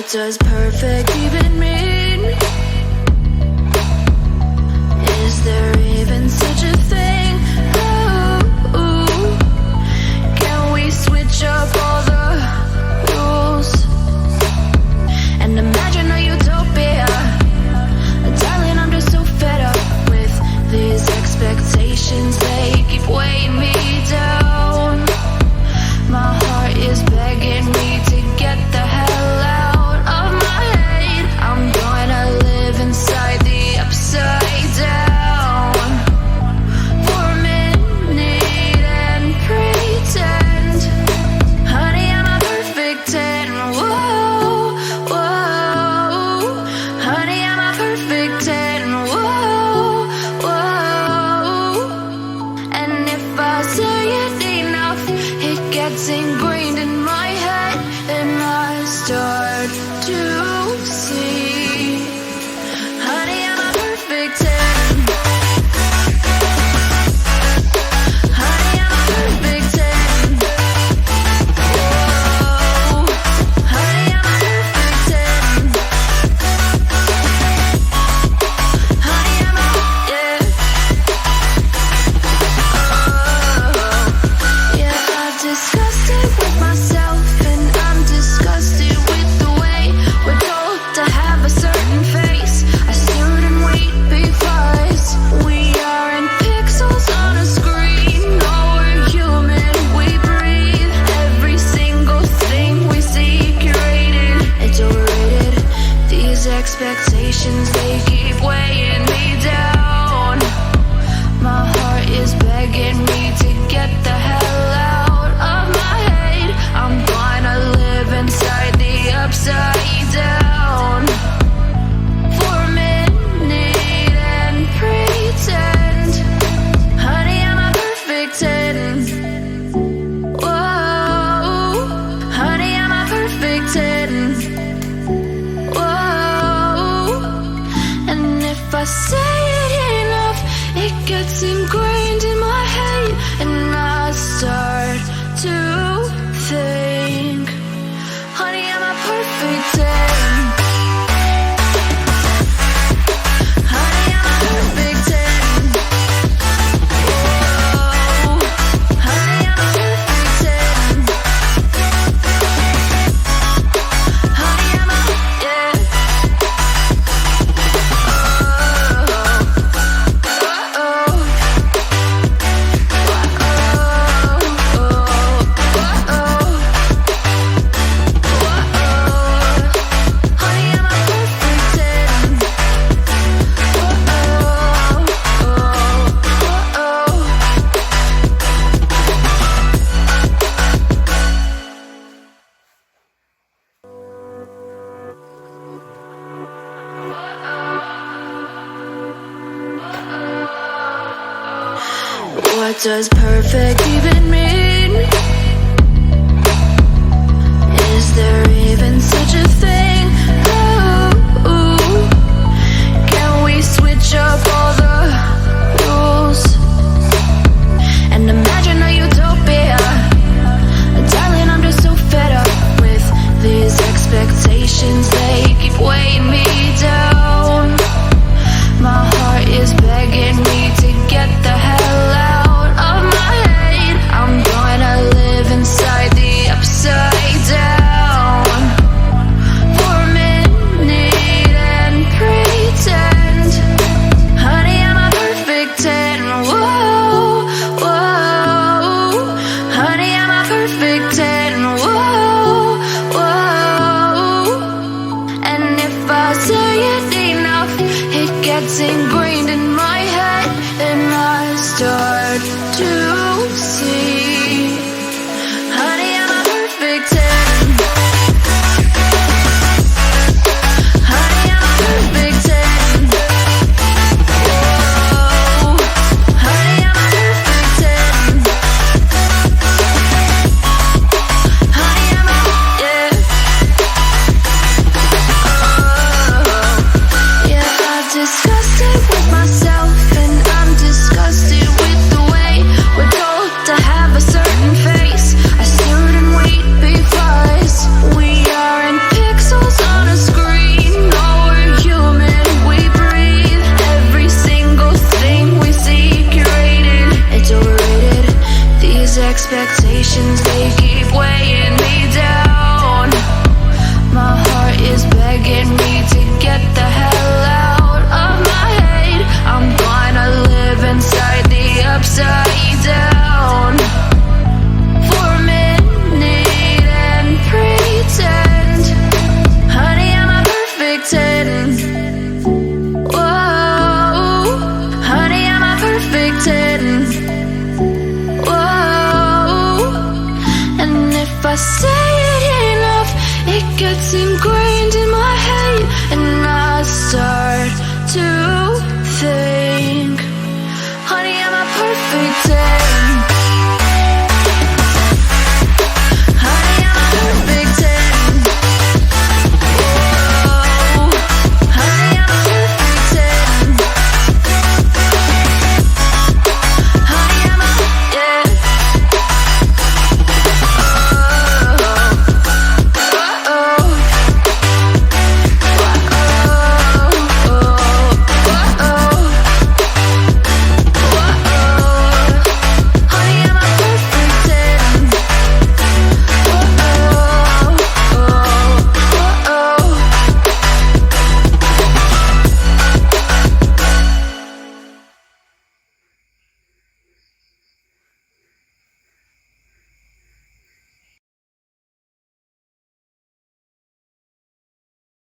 What does perfect even mean? Is there even such a thing? Ooh, can we switch up all the rules and imagine a utopia? Darling, I'm just so fed up with these expectations. They keep weighing me down. My heart is begging me to get the hell out of my head. I'm gonna live inside the upside down for a minute and pretend, honey, I'm a perfect 10. Whoa, whoa, honey, I'm a perfect 10. Whoa, whoa, and if I say it enough, it gets ingrained in my head, and I start to see, honey, I'm a perfect 10. Honey, I'm a perfect 10. Whoa, honey, I'm a perfect 10. Honey, I'm a, yeah. Oh, yeah, I've discussed it with myself, and I'm disgusted with the way we're told to have a certain face, a certain weight, because we aren't pixels on a screen. No, we're human, we breathe. Every single thing we see curated, it's overrated. These expectations, they keep weighing me down. My heart is begging me to get the hell out of my head. I'm gonna live inside the upside down for a minute and pretend, honey, I'm a perfect 10. Whoa, honey, I'm a perfect 10. Whoa, and if I say it enough, it gets ingrained in my head, and I start to think, honey, I'm a perfect 10. Honey, I'm a perfect 10. Whoa, honey, I'm a perfect 10. Honey, I'm a, yeah. What does perfect even mean? Is there even such a thing? Ooh, can we switch up all the rules and imagine a utopia? Darling, I'm just so fed up with these expectations. They keep weighing me down. My heart is begging me to get the hell out of my head. I'm gonna live inside the upside down expectations, they keep weighing me down. My heart is begging me to get the hell out of my head. I'm gonna live inside the upside down for a minute and pretend, honey, I'm a perfect 10. Whoa, honey, I'm a perfect 10. Whoa, and if I say it enough, it gets ingrained in my head, and I start to